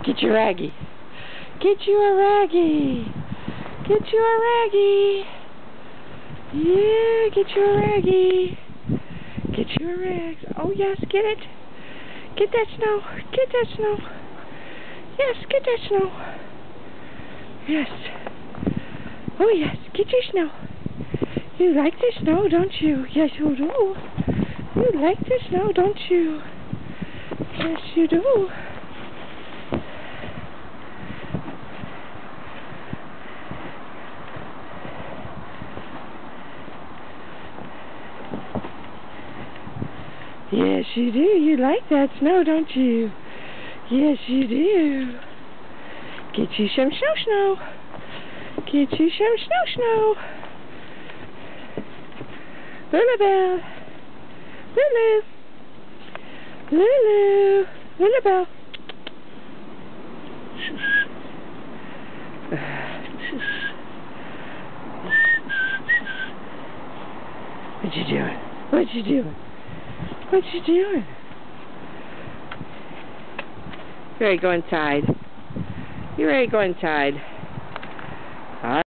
Get your raggy. Get you a raggy. Get you a raggy. Yeah, get you a raggy. Get you a rag. Oh yes, get it. Get that snow. Get that snow. Yes, get that snow. Yes. Oh yes, get your snow. You like the snow, don't you? Yes, you do. You like the snow, don't you? Yes, you do. Yes, you do. You like that snow, don't you? Yes, you do. Get you some snow. Get you some snow. Lulabelle. Lulu. Lulu. Lulabelle. What you doing? What you doing? What you doing? You ready to go inside? You ready to go inside?